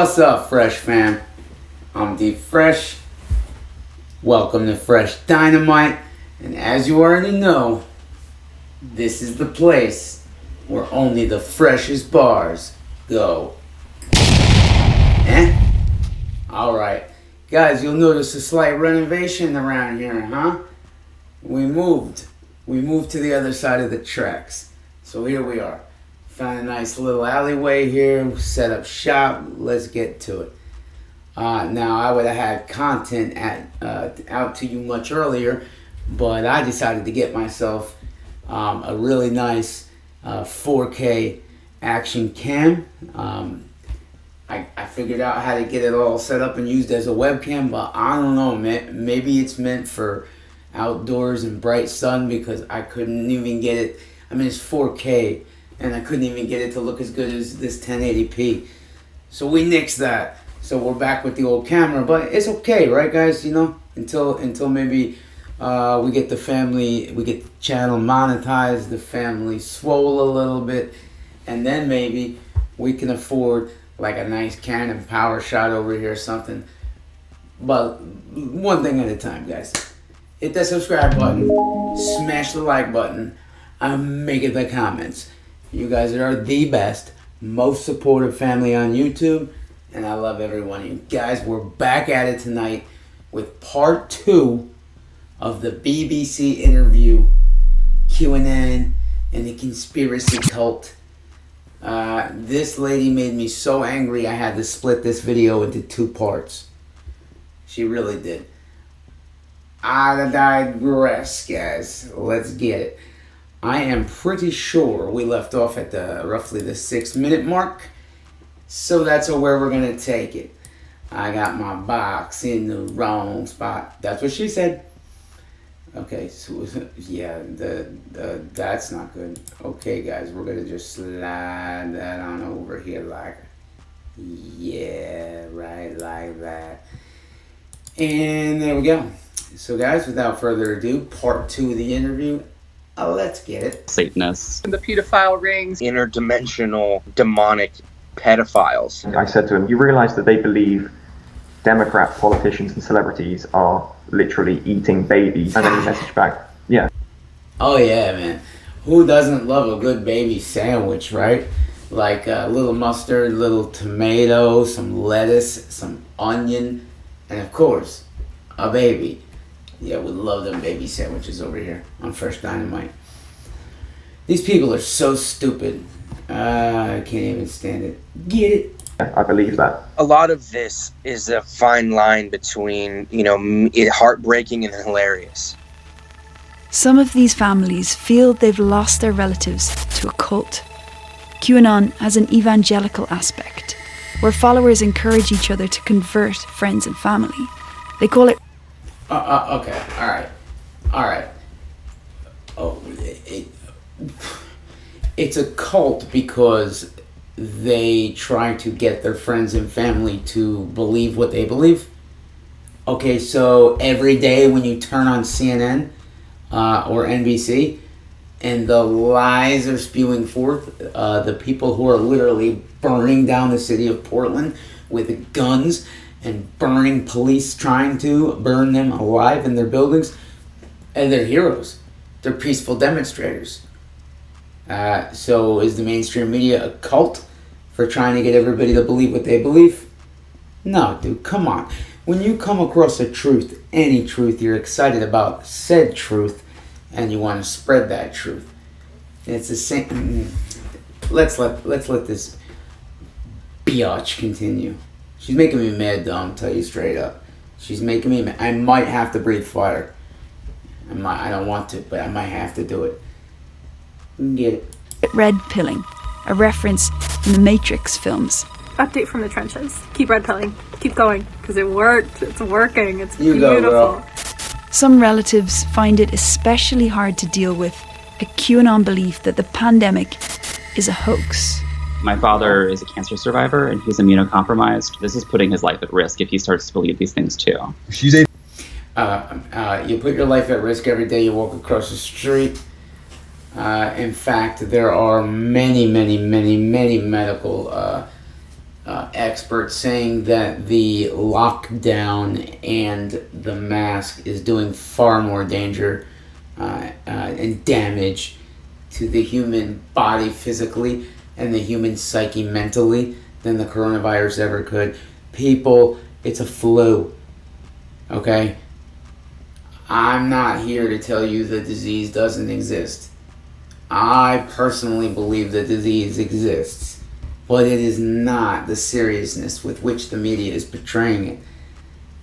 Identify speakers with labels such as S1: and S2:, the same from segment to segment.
S1: What's up, Fresh fam? I'm Deep Fresh. Welcome to Fresh Dynamite. And as you already know, this is the place where only the freshest bars go. Alright. Guys, you'll notice a slight renovation around here, huh? We moved to the other side of the tracks. So here we are. Found a nice little alleyway here, set up shop. Let's get to it. Now, I would have had content out to you much earlier, but I decided to get myself a really nice 4K action cam. I figured out how to get it all set up and used as a webcam, but I don't know, man. Maybe it's meant for outdoors and bright sun, because I couldn't even get it. I mean, it's 4K, and I couldn't even get it to look as good as this 1080p. So we nixed that. So we're back with the old camera, but it's okay, right, guys? You know, until maybe we get the channel monetized, the family swole a little bit, and then maybe we can afford like a nice Canon power shot over here or something. But one thing at a time, guys. Hit that subscribe button, smash the like button, and make it the comments. You guys are the best, most supportive family on YouTube, and I love every one of you. Guys, we're back at it tonight with part 2 of the BBC interview, QAnon and the conspiracy cult. This lady made me so angry I had to split this video into 2 parts. She really did. I digress, guys. Let's get it. I am pretty sure we left off at roughly the 6-minute mark. So that's where we're going to take it. I got my box in the wrong spot. That's what she said. Okay, so yeah, that's not good. Okay, guys, we're going to just slide that on over here like, yeah, right like that. And there we go. So, guys, without further ado, part 2 of the interview. Let's get it.
S2: Satanists.
S3: The pedophile rings.
S4: Interdimensional demonic pedophiles.
S5: I said to him, you realize that they believe Democrat politicians and celebrities are literally eating babies? And then he messaged back, yeah.
S1: Oh, yeah, man. Who doesn't love a good baby sandwich, right? Like a little mustard, little tomato, some lettuce, some onion, and of course, a baby. Yeah, we love them baby sandwiches over here on Fresh Dynamite. These people are so stupid. I can't even stand it. Get it?
S5: I believe that.
S4: A lot of this is a fine line between, heartbreaking and hilarious.
S6: Some of these families feel they've lost their relatives to a cult. QAnon has an evangelical aspect, where followers encourage each other to convert friends and family. They call it...
S1: Okay, alright. Oh, it's a cult because they try to get their friends and family to believe what they believe. Okay, so every day when you turn on CNN or NBC and the lies are spewing forth, the people who are literally burning down the city of Portland with guns and burning police trying to burn them alive in their buildings, and they're heroes. They're peaceful demonstrators. So is the mainstream media a cult for trying to get everybody to believe what they believe? No, dude, come on. When you come across a truth, any truth, you're excited about said truth, and you want to spread that truth. It's the same. Let's let this biatch continue. She's making me mad, though, I'll tell you straight up. She's making me mad. I might have to breathe fire. I don't want to, but I might have to do it. Get it.
S6: Red pilling, a reference in the Matrix films.
S3: Update from the trenches. Keep red pilling. Keep going, because it worked. It's working. It's
S1: You
S3: beautiful.
S1: go, girl.
S6: Some relatives find it especially hard to deal with a QAnon belief that the pandemic is a hoax.
S2: My father is a cancer survivor and he's immunocompromised. This is putting his life at risk if he starts to believe these things too.
S1: You put your life at risk every day you walk across the street. In fact, there are many medical experts saying that the lockdown and the mask is doing far more danger and damage to the human body physically and the human psyche mentally than the coronavirus ever could. People, it's a flu. Okay? I'm not here to tell you the disease doesn't exist. I personally believe the disease exists, but it is not the seriousness with which the media is portraying it.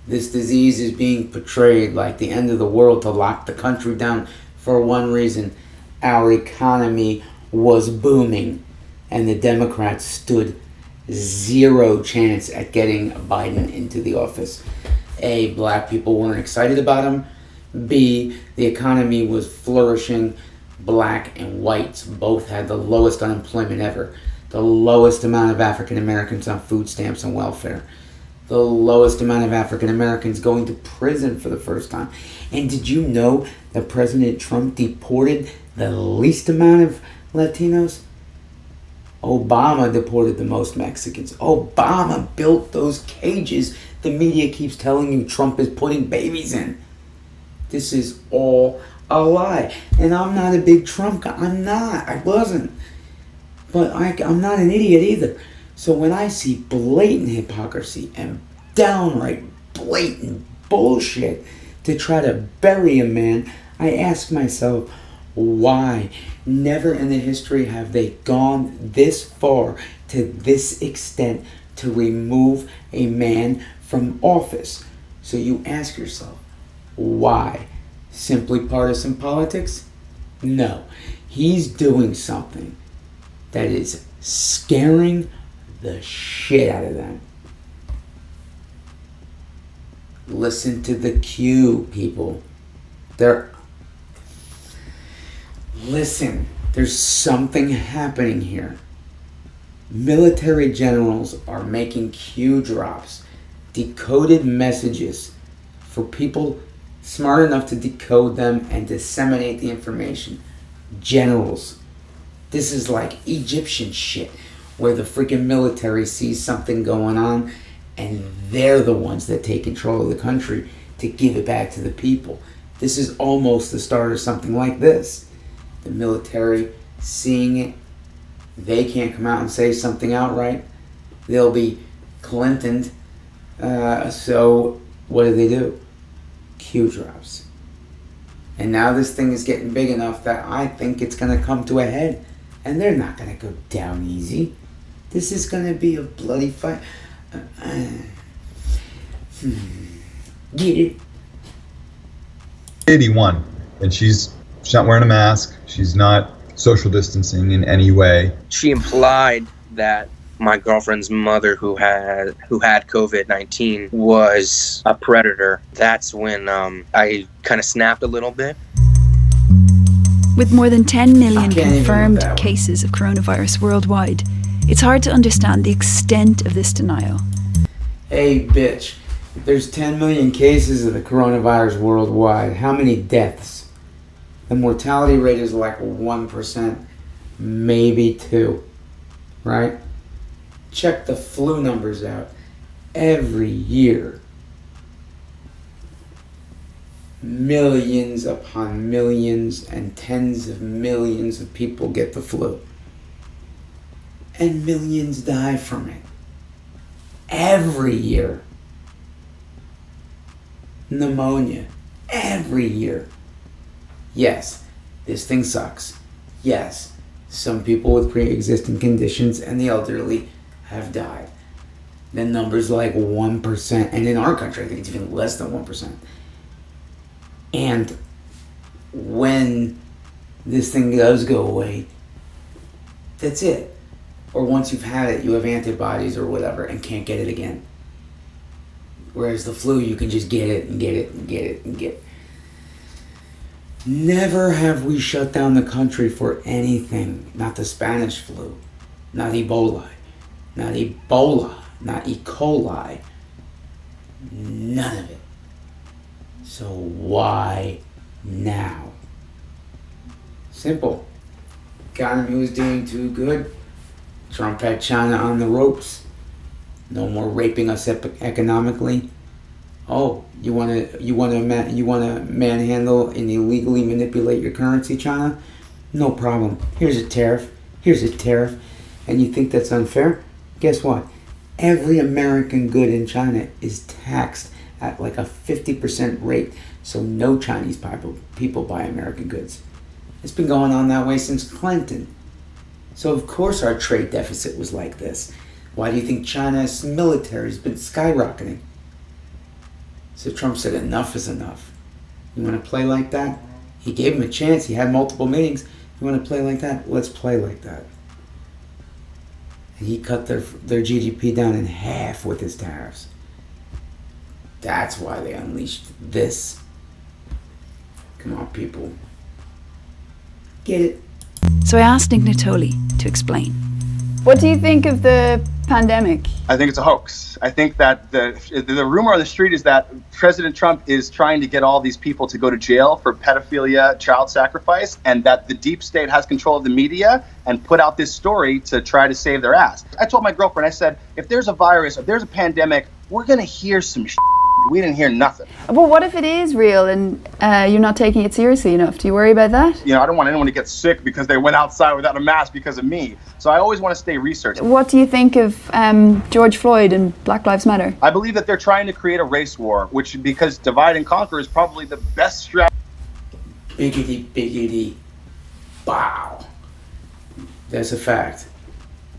S1: This disease is being portrayed like the end of the world to lock the country down for one reason. Our economy was booming, and the Democrats stood zero chance at getting Biden into the office. A, black people weren't excited about him. B, the economy was flourishing. Black and whites both had the lowest unemployment ever. The lowest amount of African Americans on food stamps and welfare. The lowest amount of African Americans going to prison for the first time. And did you know that President Trump deported the least amount of Latinos? Obama deported the most Mexicans. Obama built those cages the media keeps telling you Trump is putting babies in. This is all a lie. And I'm not a big Trump guy. I'm not. I wasn't. But I'm not an idiot either. So when I see blatant hypocrisy and downright blatant bullshit to try to bury a man, I ask myself, why? Never in the history have they gone this far to this extent to remove a man from office. So you ask yourself, why? Simply partisan politics? No. He's doing something that is scaring the shit out of them. Listen to the Q, people. Listen, there's something happening here. Military generals are making Q drops, decoded messages for people smart enough to decode them and disseminate the information. Generals. This is like Egyptian shit, where the freaking military sees something going on and they're the ones that take control of the country to give it back to the people. This is almost the start of something like this. The military seeing it, they can't come out and say something outright. They'll be Clintoned. So what do? Q drops. And now this thing is getting big enough that I think it's going to come to a head. And they're not going to go down easy. This is going to be a bloody fight. Get it?
S7: 81, and she's not wearing a mask. She's not social distancing in any way.
S4: She implied that my girlfriend's mother, who had COVID-19, was a predator. That's when I kind of snapped a little bit.
S6: With more than 10 million confirmed cases of coronavirus worldwide, it's hard to understand the extent of this denial.
S1: Hey, bitch. There's 10 million cases of the coronavirus worldwide. How many deaths? The mortality rate is like 1%, maybe 2%, right? Check the flu numbers out. Every year, millions upon millions and tens of millions of people get the flu. And millions die from it. Every year. Pneumonia. Every year. Yes, this thing sucks. Yes, some people with pre-existing conditions and the elderly have died. The number's like 1%. And in our country, I think it's even less than 1%. And when this thing does go away, that's it. Or once you've had it, you have antibodies or whatever and can't get it again. Whereas the flu, you can just get it and get it and get it and get it. Never have we shut down the country for anything. Not the Spanish flu, not Ebola, not E. coli. None of it. So why now? Simple. Economy was doing too good. Trump had China on the ropes. No more raping us economically. Oh, you wanna manhandle and illegally manipulate your currency, China? No problem. Here's a tariff. And you think that's unfair? Guess what? Every American good in China is taxed at like a 50% rate, so no Chinese people buy American goods. It's been going on that way since Clinton. So of course our trade deficit was like this. Why do you think China's military has been skyrocketing? So Trump said enough is enough. You want to play like that? He gave him a chance. He had multiple meetings. You want to play like that? Let's play like that. And he cut their GDP down in half with his tariffs. That's why they unleashed this. Come on, people. Get it?
S6: So I asked Nick Nittoli to explain.
S8: What do you think of the pandemic?
S9: I think it's a hoax. I think that the rumor on the street is that President Trump is trying to get all these people to go to jail for pedophilia, child sacrifice, and that the deep state has control of the media and put out this story to try to save their ass. I told my girlfriend, I said, if there's a virus, if there's a pandemic, we're going to hear some shit. We didn't hear nothing.
S8: But what if it is real and you're not taking it seriously enough? Do you worry about that?
S9: You know, I don't want anyone to get sick because they went outside without a mask because of me. So I always want to stay researching.
S8: What do you think of George Floyd and Black Lives Matter?
S9: I believe that they're trying to create a race war, which, because divide and conquer is probably the best strategy.
S1: Biggity. Wow. That's a fact.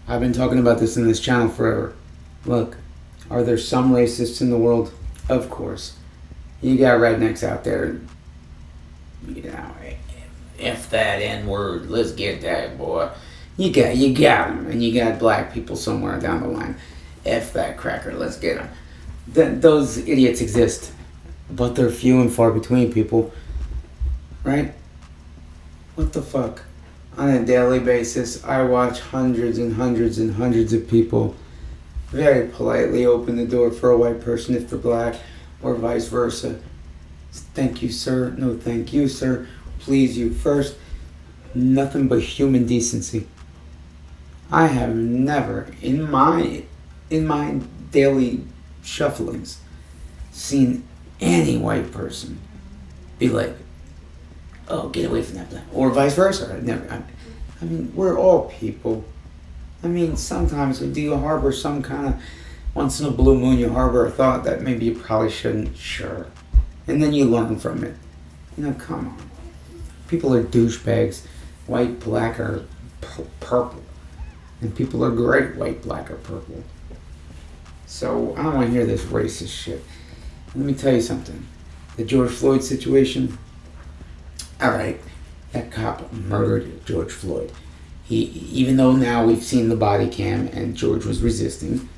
S1: I've been talking about this in this channel forever. Look, are there some racists in the world? Of course. You got rednecks out there, you know, F that N-word, let's get that, boy. You got them, and you got black people somewhere down the line. F that cracker, let's get them. Those idiots exist, but they're few and far between, people, right? What the fuck? On a daily basis, I watch hundreds and hundreds and hundreds of people very politely open the door for a white person if they're black, or vice versa. Thank you, sir. No, thank you, sir. Please, you first. Nothing but human decency. I have never, in my daily shufflings, seen any white person be like, "Oh, get away from that black," or vice versa. I mean, we're all people. I mean, sometimes do you harbor some kind of, once in a blue moon, you harbor a thought that maybe you probably shouldn't? Sure. And then you learn from it. You know, come on. People are douchebags. White, black, or purple. And people are great, white, black, or purple. So, I don't want to hear this racist shit. Let me tell you something. The George Floyd situation, alright, that cop murdered George Floyd. Even though now we've seen the body cam and George was resisting,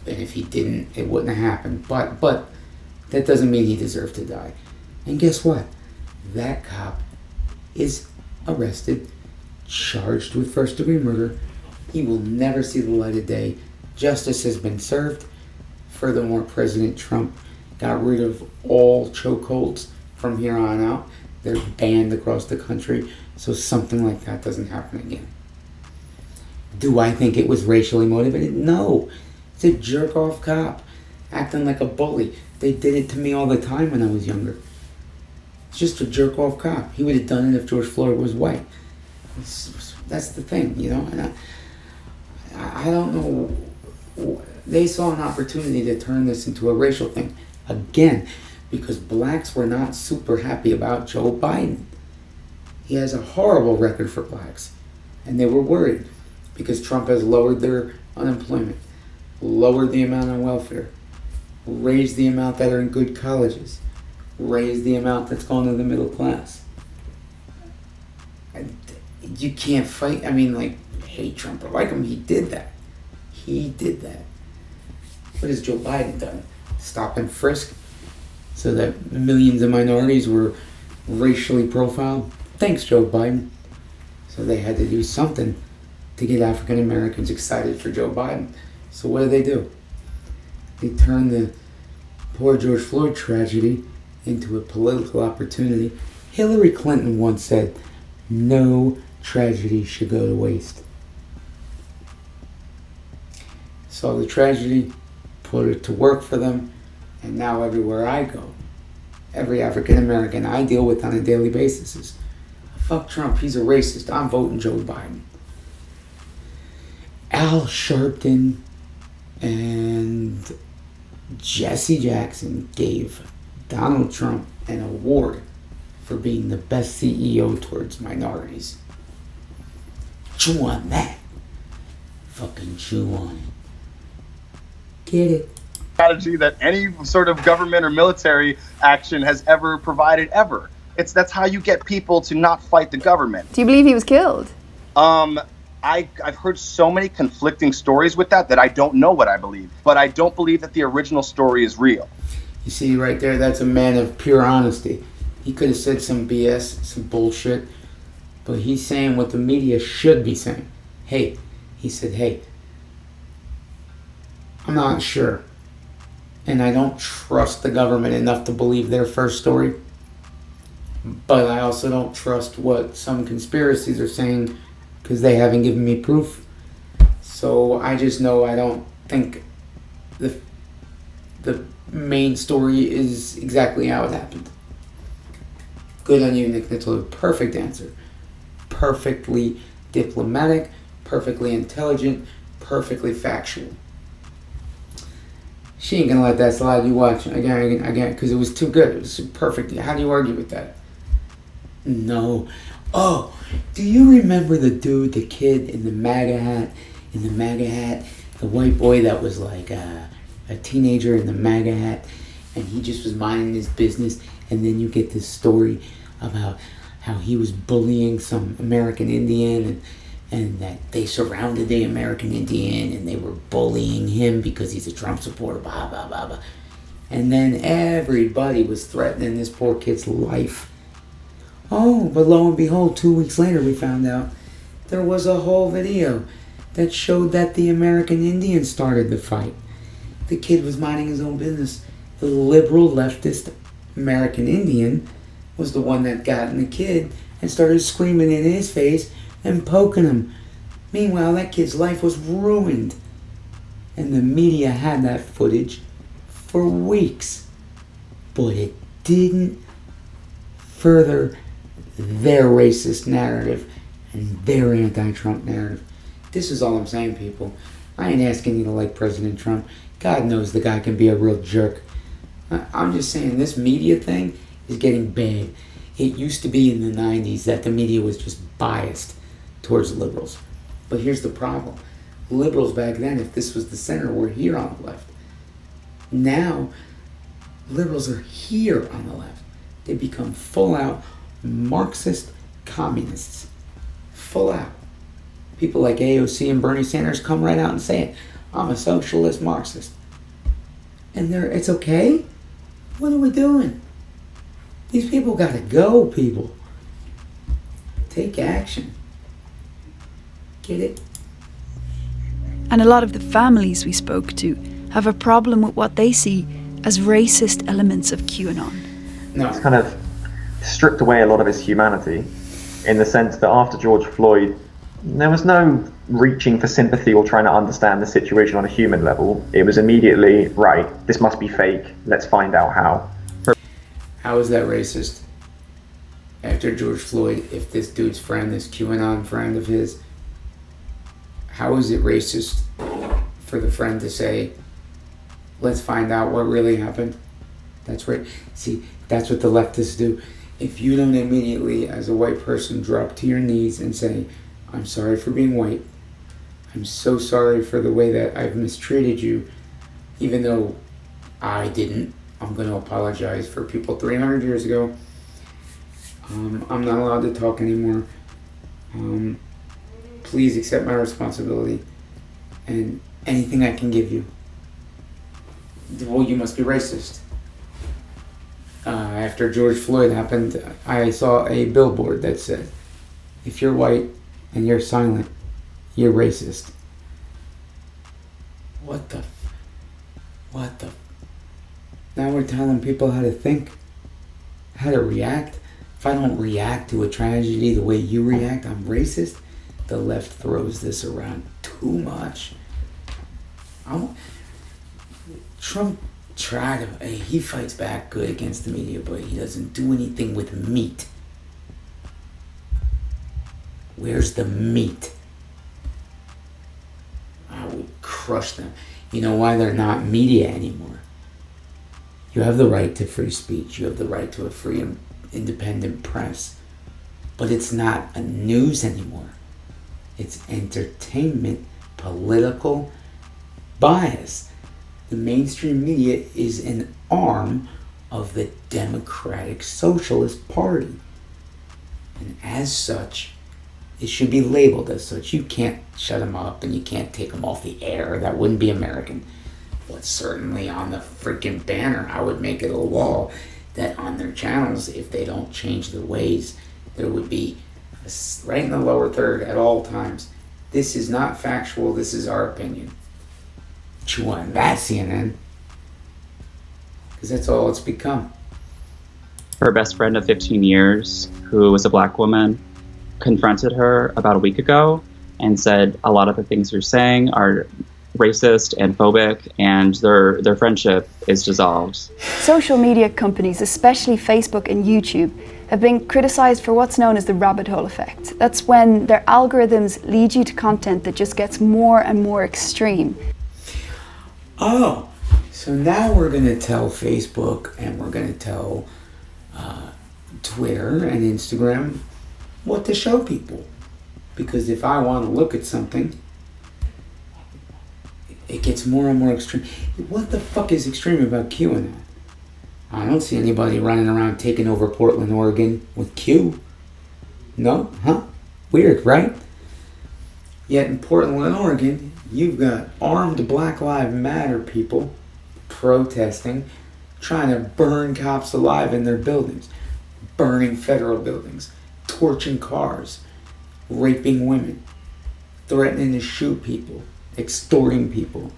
S1: and if he didn't, it wouldn't have happened. But that doesn't mean he deserved to die. And guess what? That cop is arrested, charged with first-degree murder. He will never see the light of day. Justice has been served. Furthermore, President Trump got rid of all chokeholds from here on out. They're banned across the country, so something like that doesn't happen again. Do I think it was racially motivated? No. It's a jerk-off cop acting like a bully. They did it to me all the time when I was younger. It's just a jerk-off cop. He would have done it if George Floyd was white. That's the thing, you know? And I don't know. They saw an opportunity to turn this into a racial thing. Again, because blacks were not super happy about Joe Biden. He has a horrible record for blacks. And they were worried because Trump has lowered their unemployment, lowered the amount on welfare, raised the amount that are in good colleges, raised the amount that's going to the middle class. And you can't fight, I mean, like, hate Trump or like him, he did that. He did that. What has Joe Biden done? Stop and frisk so that millions of minorities were racially profiled? Thanks, Joe Biden. So they had to do something to get African Americans excited for Joe Biden. So what do? They turned the poor George Floyd tragedy into a political opportunity. Hillary Clinton once said, "No tragedy should go to waste." So saw the tragedy, put it to work for them, and now everywhere I go, every African American I deal with on a daily basis is, fuck Trump, he's a racist, I'm voting Joe Biden. Al Sharpton and Jesse Jackson gave Donald Trump an award for being the best CEO towards minorities. Chew on that. Fucking chew on it. Get it?
S9: Strategy that any sort of government or military action has ever provided ever. That's how you get people to not fight the government.
S8: Do you believe he was killed?
S9: I've heard so many conflicting stories with that I don't know what I believe. But I don't believe that the original story is real.
S1: You see right there, that's a man of pure honesty. He could have said some BS, some bullshit, but he's saying what the media should be saying. Hey, he said, hey, I'm not sure. And I don't trust the government enough to believe their first story. But I also don't trust what some conspiracies are saying because they haven't given me proof. So I just know I don't think the main story is exactly how it happened. Good on you, Nick Nittoli. Perfect answer. Perfectly diplomatic, perfectly intelligent, perfectly factual. She ain't gonna let that slide. You watch again, because it was too good. It was perfect. How do you argue with that? No. Oh, do you remember the dude, the kid in the MAGA hat? The white boy that was like a teenager in the MAGA hat, and he just was minding his business, and then you get this story about how he was bullying some American Indian, and that they surrounded the American Indian, and they were bullying him because he's a Trump supporter, blah, blah, blah, blah. And then everybody was threatening this poor kid's life. Oh, but lo and behold, 2 weeks later we found out there was a whole video that showed that the American Indian started the fight. The kid was minding his own business. The liberal leftist American Indian was the one that got in the kid and started screaming in his face and poking him. Meanwhile, that kid's life was ruined. And the media had that footage for weeks. But it didn't further their racist narrative and their anti-Trump narrative. This is all I'm saying, people. I ain't asking you to like President Trump. God knows the guy can be a real jerk. I'm just saying this media thing is getting bad. It used to be in the 90s that the media was just biased towards liberals. But here's the problem. Liberals back then, if this was the center, were here on the left. Now, liberals are here on the left. They become full-out Marxist communists. Full out. People like AOC and Bernie Sanders come right out and say it. I'm a socialist Marxist. And it's okay? What are we doing? These people gotta go, people. Take action. Get it?
S6: And a lot of the families we spoke to have a problem with what they see as racist elements of QAnon.
S1: No.
S5: It's kind of stripped away a lot of his humanity in the sense that after George Floyd, there was no reaching for sympathy or trying to understand the situation on a human level. It was immediately, right, this must be fake, let's find out how.
S1: How is that racist? After George Floyd, if this dude's friend, this QAnon friend of his, how is it racist for the friend to say, let's find out what really happened? That's right. See, that's what the leftists do. If you don't immediately, as a white person, drop to your knees and say, I'm sorry for being white. I'm so sorry for the way that I've mistreated you, even though I didn't. I'm going to apologize for people 300 years ago. I'm not allowed to talk anymore. Please accept my responsibility and anything I can give you. Well, you must be racist. After George Floyd happened, I saw a billboard that said, if you're white and you're silent, you're racist. What the? Now we're telling people how to think, how to react. If I don't react to a tragedy the way you react, I'm racist. The left throws this around too much. Trump he fights back good against the media, but he doesn't do anything with meat. Where's the meat? I would crush them. You know why they're not media anymore? You have the right to free speech. You have the right to a free and independent press. But it's not a news anymore. It's entertainment, political bias. The mainstream media is an arm of the Democratic Socialist Party. And as such, it should be labeled as such. You can't shut them up and you can't take them off the air. That wouldn't be American. But certainly on the freaking banner, I would make it a law that on their channels, if they don't change their ways, there would be right in the lower third at all times. This is not factual. This is our opinion. But you want that, CNN? Because that's all it's become.
S2: Her best friend of 15 years, who was a black woman, confronted her about a week ago and said a lot of the things you're saying are racist and phobic, and their friendship is dissolved.
S8: Social media companies, especially Facebook and YouTube, have been criticized for what's known as the rabbit hole effect. That's when their algorithms lead you to content that just gets more and more extreme.
S1: Oh, so now we're going to tell Facebook and we're going to tell Twitter and Instagram what to show people. Because if I want to look at something, it gets more and more extreme. What the fuck is extreme about QAnon? I don't see anybody running around taking over Portland, Oregon with Q. No? Huh? Weird, right? Yet in Portland, Oregon, you've got armed Black Lives Matter people protesting, trying to burn cops alive in their buildings, burning federal buildings, torching cars, raping women, threatening to shoot people, extorting people.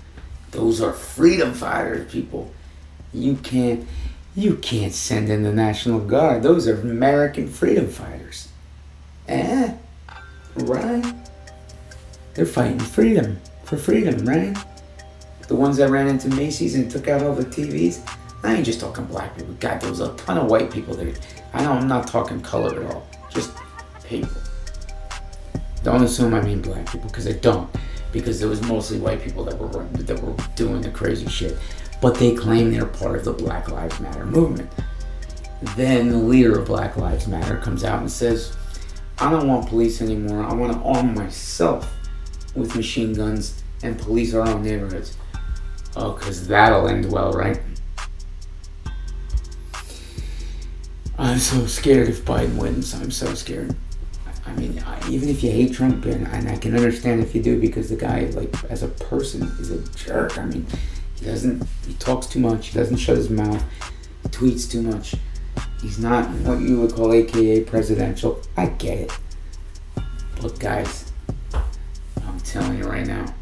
S1: Those are freedom fighters, people. You can't send in the National Guard. Those are American freedom fighters. Right? They're fighting freedom, for freedom, right? The ones that ran into Macy's and took out all the TVs. I ain't just talking black people. God, there was a ton of white people there. I know I'm not talking color at all. Just people. Don't assume I mean black people, because I don't. Because it was mostly white people that were doing the crazy shit. But they claim they're part of the Black Lives Matter movement. Then the leader of Black Lives Matter comes out and says, I don't want police anymore. I want to arm myself with machine guns and police our own neighborhoods. Oh, because that'll end well, right? I'm so scared if Biden wins. I'm so scared. I mean, even if you hate Trump, and I can understand if you do, because the guy, like, as a person, is a jerk. I mean, he talks too much, he doesn't shut his mouth, he tweets too much. He's not what you would call AKA presidential. I get it. But guys, I'm telling you right now,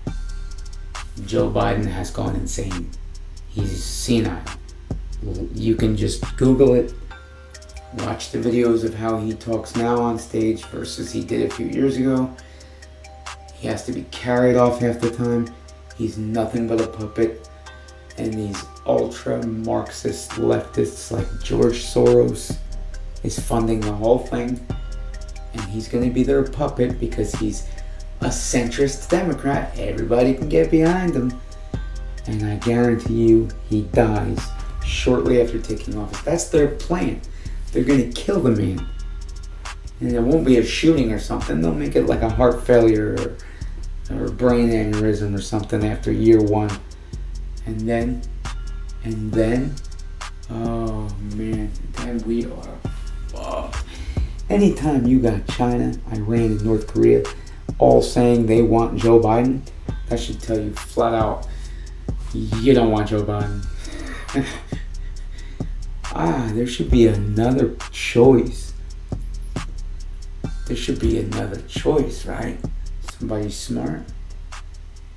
S1: Joe Biden has gone insane. He's senile. You can just Google it. Watch the videos of how he talks now on stage versus he did a few years ago. He has to be carried off half the time. He's nothing but a puppet. And these ultra-Marxist leftists like George Soros is funding the whole thing. And he's going to be their puppet because he's a centrist Democrat. Everybody can get behind him. And I guarantee you, he dies shortly after taking office. That's their plan. They're going to kill the man. And it won't be a shooting or something. They'll make it like a heart failure or brain aneurysm or something after year one. And then, oh man, then we are fucked. Anytime you got China, Iran, and North Korea all saying they want Joe Biden, that should tell you flat out, you don't want Joe Biden. There should be another choice. There should be another choice, right? Somebody smart.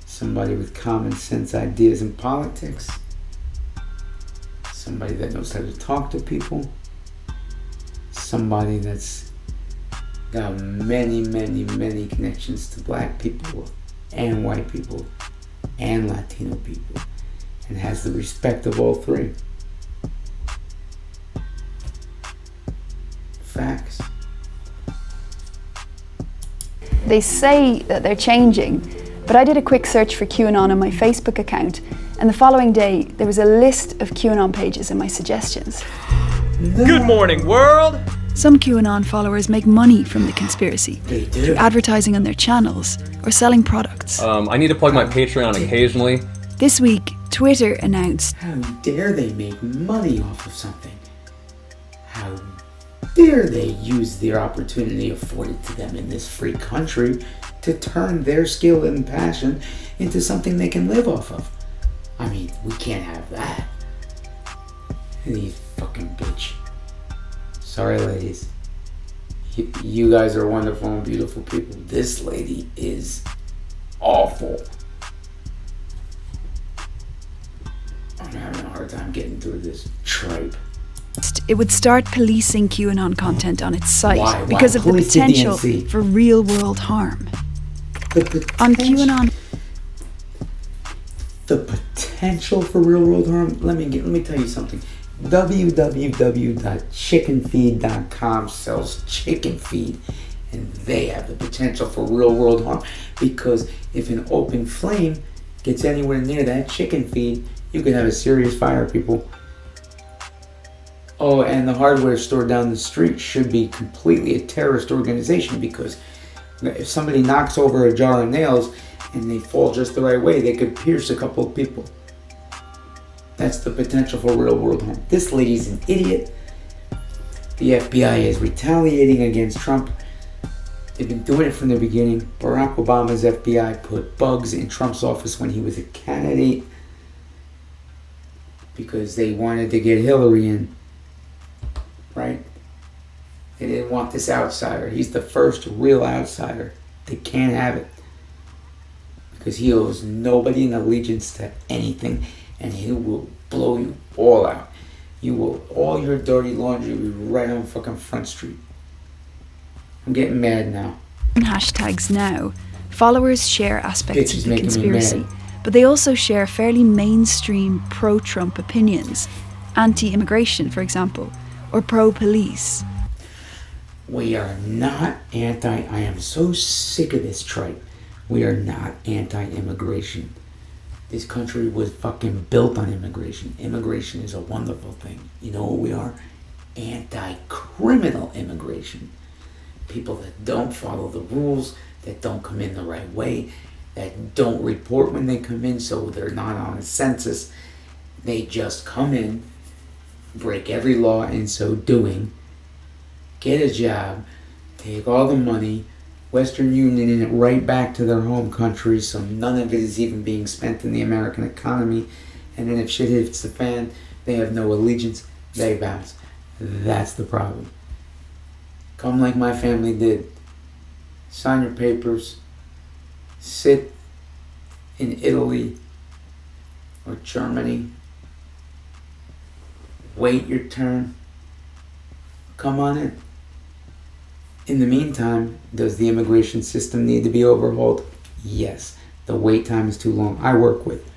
S1: Somebody with common sense ideas in politics. Somebody that knows how to talk to people. Somebody that's got many, many, many connections to black people and white people and Latino people, and has the respect of all three. Facts.
S8: They say that they're changing, but I did a quick search for QAnon on my Facebook account, and the following day there was a list of QAnon pages in my suggestions.
S10: Good morning, world!
S6: Some QAnon followers make money from the conspiracy
S1: They do.
S6: through advertising on their channels or selling products.
S10: I need to plug my Patreon occasionally.
S6: This week, Twitter announced
S1: How dare they make money off of something? How dare they use their opportunity afforded to them in this free country to turn their skill and passion into something they can live off of? I mean, we can't have that. These fucking bitch. Sorry, ladies. You guys are wonderful and beautiful people. This lady is awful. I'm having a hard time getting through this tripe.
S6: it would start policing QAnon content on its site
S1: Why?
S6: because of the
S1: Police the
S6: potential
S1: DNC.
S6: for real-world harm. On QAnon,
S1: The potential for real-world harm. Let me tell you something. www.chickenfeed.com sells chicken feed, and they have the potential for real-world harm, because if an open flame gets anywhere near that chicken feed, you can have a serious fire, people. Oh, and the hardware store down the street should be completely a terrorist organization, because if somebody knocks over a jar of nails and they fall just the right way, they could pierce a couple of people. That's the potential for real world harm. This lady's an idiot. The FBI is retaliating against Trump. They've been doing it from the beginning. Barack Obama's FBI put bugs in Trump's office when he was a candidate because they wanted to get Hillary in. Right? They didn't want this outsider. He's the first real outsider. They can't have it, because he owes nobody an allegiance to anything, and he will blow you all out. You will, all your dirty laundry will be right on fucking Front Street. I'm getting mad now.
S6: hashtags now, followers share aspects
S1: Bitch is
S6: of the
S1: making me
S6: conspiracy,
S1: mad.
S6: but they also share fairly mainstream pro-Trump opinions, anti-immigration, for example, or pro-police.
S1: We are not I am so sick of this tripe. We are not anti-immigration. This country was fucking built on immigration. Immigration is a wonderful thing. You know what we are? Anti-criminal immigration. People that don't follow the rules, that don't come in the right way, that don't report when they come in, so they're not on a census. They just come in, break every law in so doing, get a job, take all the money, Western Union it right back to their home country, so none of it is even being spent in the American economy. And then if shit hits the fan, they have no allegiance, they bounce. That's the problem. Come like my family did. Sign your papers, sit in Italy or Germany, wait your turn, come on in. In the meantime, does the immigration system need to be overhauled? Yes. The wait time is too long. I work with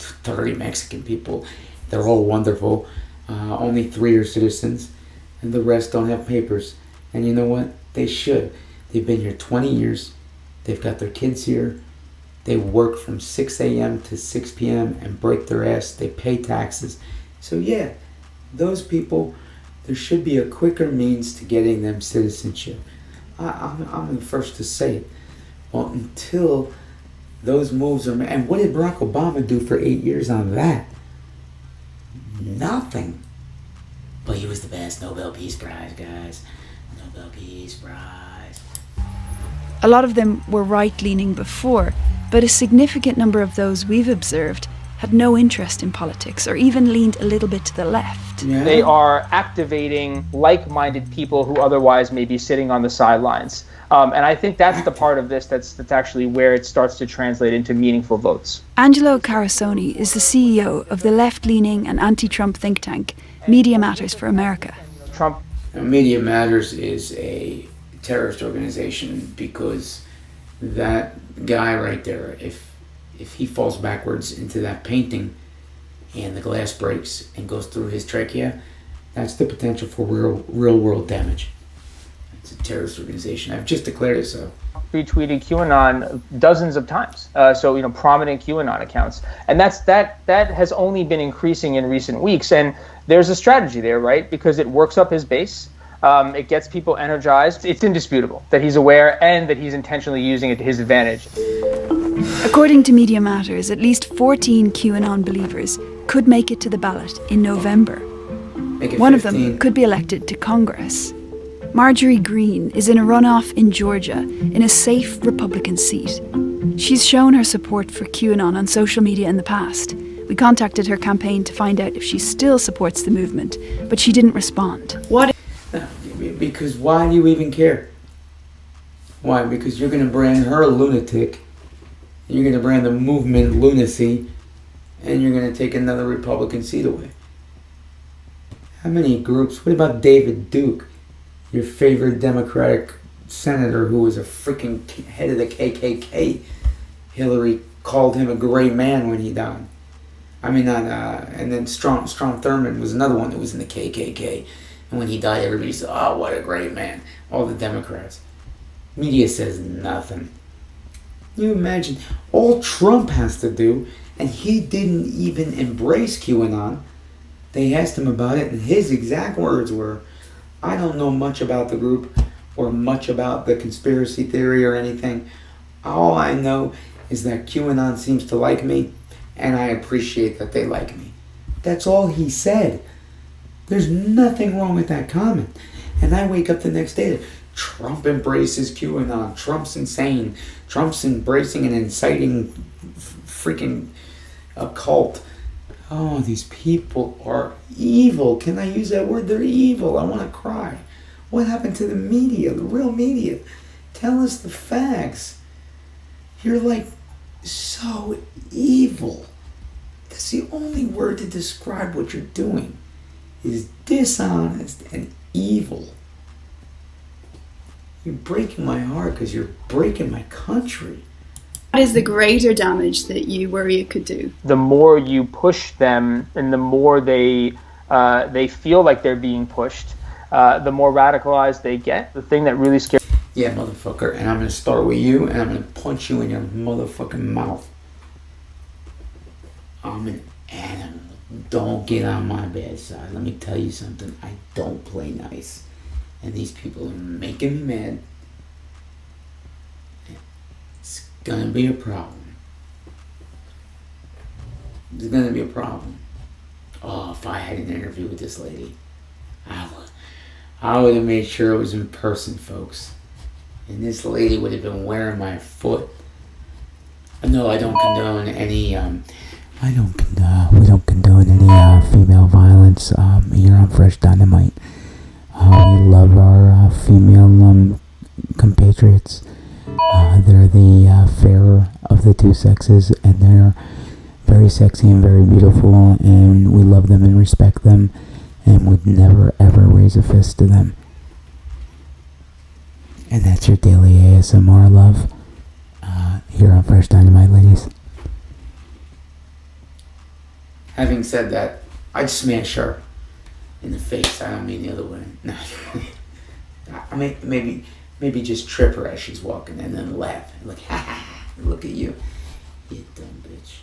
S1: 30 Mexican people. They're all wonderful. Only 3 are citizens, and the rest don't have papers. And you know what? They should. They've been here 20 years. They've got their kids here. They work from 6 a.m. to 6 p.m. and break their ass. They pay taxes. So yeah, those people, there should be a quicker means to getting them citizenship. I'm the first to say it. Well, until those moves are made. And what did Barack Obama do for 8 years on that? Nothing. But he was the best. Nobel Peace Prize, guys. Nobel Peace Prize.
S6: A lot of them were right-leaning before, but a significant number of those we've observed had no interest in politics or even leaned a little bit to the left.
S1: Yeah.
S11: They are activating like-minded people who otherwise may be sitting on the sidelines. And I think that's the part of this that's actually where it starts to translate into meaningful votes.
S6: Angelo Carusoni is the CEO of the left-leaning and anti-Trump think tank, Media Matters for America.
S11: Trump.
S1: Now, Media Matters is a terrorist organization because that guy right there, if if he falls backwards into that painting and the glass breaks and goes through his trachea, that's the potential for real world damage. It's a terrorist organization. I've just declared it so.
S11: Retweeted QAnon dozens of times. Prominent QAnon accounts, and that has only been increasing in recent weeks. And there's a strategy there, right? Because it works up his base. It gets people energized. It's indisputable that he's aware and that he's intentionally using it to his advantage.
S6: According to Media Matters, at least 14 QAnon believers could make it to the ballot in November. One of them could be elected to Congress. Marjorie Greene is in a runoff in Georgia in a safe Republican seat. She's shown her support for QAnon on social media in the past. We contacted her campaign to find out if she still supports the movement, but she didn't respond.
S1: What? Because why do you even care? Why? Because you're going to brand her a lunatic, you're going to brand the movement lunacy, and you're going to take another Republican seat away. How many groups? What about David Duke, your favorite Democratic senator who was a freaking head of the KKK? Hillary called him a great man when he died. I mean, and then Strom Thurmond was another one that was in the KKK. And when he died, everybody said, oh, what a great man. All the Democrats. Media says nothing. You imagine, all Trump has to do, and he didn't even embrace QAnon. They asked him about it, and his exact words were, I don't know much about the group or much about the conspiracy theory or anything. All I know is that QAnon seems to like me, and I appreciate that they like me. That's all he said. There's nothing wrong with that comment. And I wake up the next day, Trump embraces QAnon. Trump's insane. Trump's embracing and inciting freaking a cult. Oh, these people are evil. Can I use that word? They're evil. I want to cry. What happened to the media, the real media? Tell us the facts. You're like so evil. That's the only word to describe what you're doing. Is dishonest and evil. You're breaking my heart because you're breaking my country.
S8: What is the greater damage that you worry it could do?
S11: The more you push them and the more they feel like they're being pushed, the more radicalized they get. The thing that really scares...
S1: Yeah, motherfucker, and I'm going to start with you, and I'm going to punch you in your motherfucking mouth. I'm an animal. Don't get on my bad side. Let me tell you something. I don't play nice. And these people are making me mad. It's going to be a problem. There's going to be a problem. Oh, if I had an interview with this lady, I would have made sure it was in person, folks. And this lady would have been wearing my foot. No, I don't condone any... we don't condone any female violence here on Fresh Dynamite. We love our female compatriots. They're the fairer of the two sexes, and they're very sexy and very beautiful, and we love them and respect them, and would never ever raise a fist to them. And that's your daily ASMR love here on Fresh Dynamite, ladies. Having said that, I'd smash her in the face. I don't mean the other way. No. I mean, maybe just trip her as she's walking and then laugh. Like, ha ha, look at you. You dumb bitch.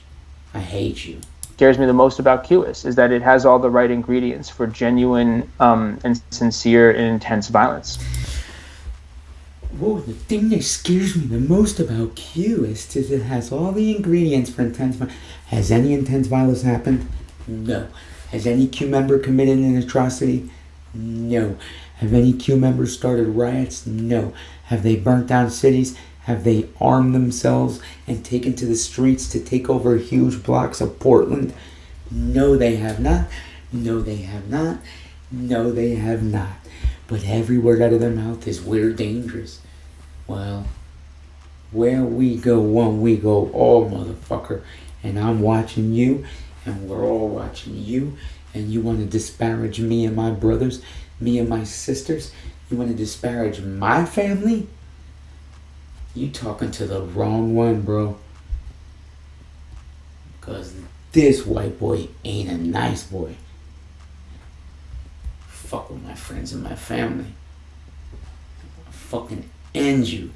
S1: I hate you.
S11: Scares me the most about QIS is that it has all the right ingredients for genuine and sincere and intense violence.
S1: Whoa, the thing that scares me the most about Q is that it has all the ingredients for intense violence. Has any intense violence happened? No. Has any Q member committed an atrocity? No. Have any Q members started riots? No. Have they burnt down cities? Have they armed themselves and taken to the streets to take over huge blocks of Portland? No, they have not. No, they have not. No, they have not. But every word out of their mouth is we're dangerous. Well, where we go one, we go all, motherfucker. And I'm watching you, and we're all watching you. And you want to disparage me and my brothers, me and my sisters? You want to disparage my family? You talking to the wrong one, bro. Because this white boy ain't a nice boy. Fuck with my friends and my family. I'll fucking end you.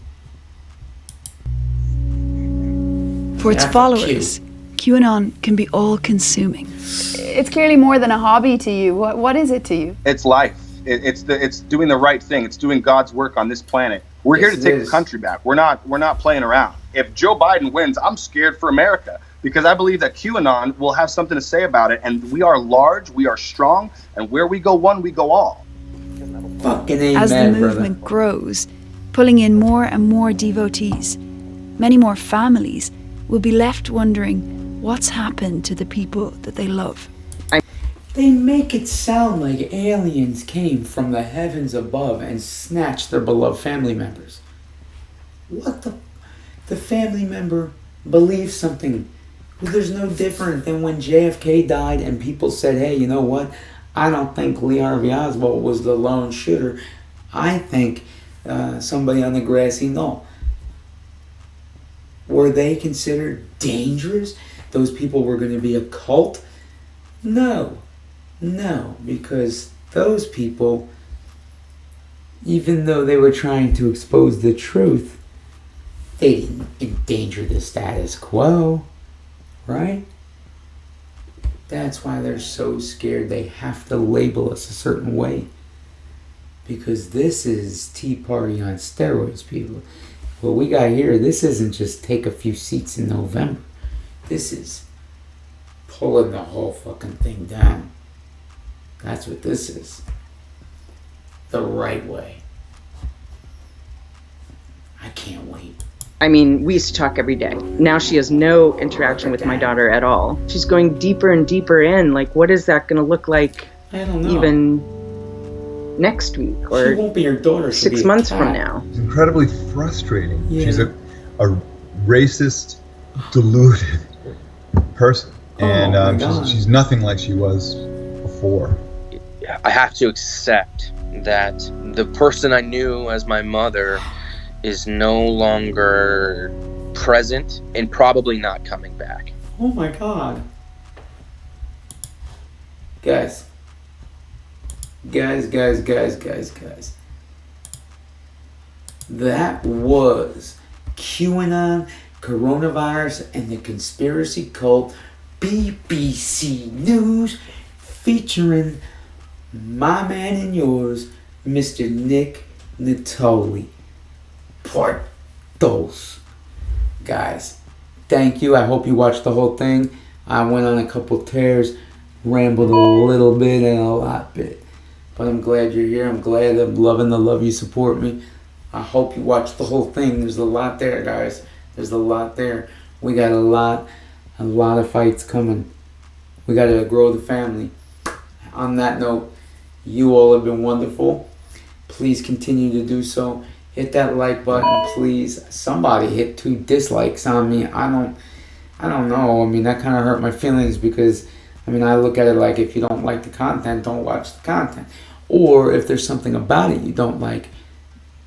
S6: For its followers, QAnon can be all-consuming.
S8: It's clearly more than a hobby to you. What is it to you?
S9: It's life. It's doing the right thing. It's doing God's work on this planet. We're here to take the country back. We're not playing around. If Joe Biden wins, I'm scared for America because I believe that QAnon will have something to say about it. And we are large, we are strong, and where we go one, we go all.
S1: Fucking amen,
S6: As the movement grows, pulling in more and more devotees, many more families will be left wondering what's happened to the people that they love.
S1: They make it sound like aliens came from the heavens above and snatched their beloved family members. What the family member believes something. Well, there's no different than when JFK died and people said, hey, you know what? I don't think Lee Harvey Oswald was the lone shooter. I think somebody on the grassy knoll. Were they considered dangerous? Those people were going to be a cult? No, because those people, even though they were trying to expose the truth, they didn't endanger the status quo, right? That's why they're so scared. They have to label us a certain way. Because this is Tea Party on steroids, people. What we got here, this isn't just take a few seats in November. This is pulling the whole fucking thing down. That's what this is. The right way. I can't wait.
S12: I mean, we used to talk every day. Now she has no interaction with my daughter at all. She's going deeper and deeper in. Like, what is that going to look like?
S1: I don't know.
S12: Even next week or
S1: she won't be your daughter.
S12: 6 months from now.
S7: It's incredibly frustrating.
S1: Yeah.
S7: She's a racist, deluded person. And she's nothing like she was before.
S4: I have to accept that the person I knew as my mother is no longer present and probably not coming back.
S1: Oh my God. Guys. That was QAnon, coronavirus, and the conspiracy cult BBC News featuring my man and yours, Mr. Nick Nittoli. Part dos. Guys, thank you. I hope you watched the whole thing. I went on a couple tears, rambled a little bit and a lot bit. But I'm glad you're here. I'm glad I'm loving the love you support me. I hope you watched the whole thing. There's a lot there, guys. There's a lot there. We got a lot of fights coming. We got to grow the family. On that note, you all have been wonderful. Please continue to do so. Hit that like button, please. Somebody hit 2 dislikes on me. I don't know. I mean, that kind of hurt my feelings because, I mean, I look at it like if you don't like the content, don't watch the content. Or if there's something about it you don't like,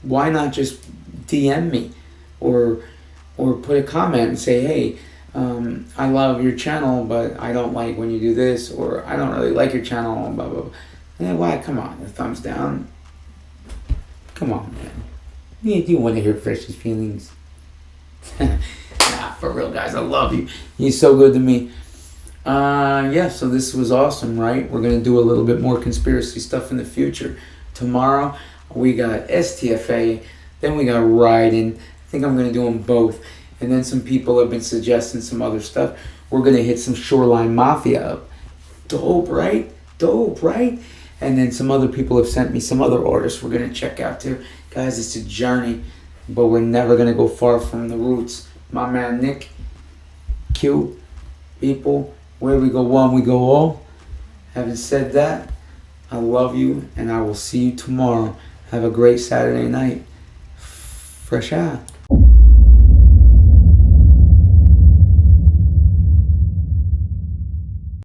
S1: why not just DM me or put a comment and say, hey, I love your channel, but I don't like when you do this, or I don't really like your channel, blah, blah, blah. And why? Come on, the thumbs down. Come on, man. You want to hear Fresh's feelings? Nah, for real, guys, I love you. You're so good to me. Yeah, so this was awesome, right? We're going to do a little bit more conspiracy stuff in the future. Tomorrow, we got STFA, then we got Raiden. I think I'm going to do them both. And then some people have been suggesting some other stuff. We're going to hit some Shoreline Mafia up. Dope, right? And then some other people have sent me some other artists we're going to check out too. Guys, it's a journey, but we're never going to go far from the roots. My man Nick, Q, people, where we go one, we go all. Having said that, I love you, and I will see you tomorrow. Have a great Saturday night. Fresh out.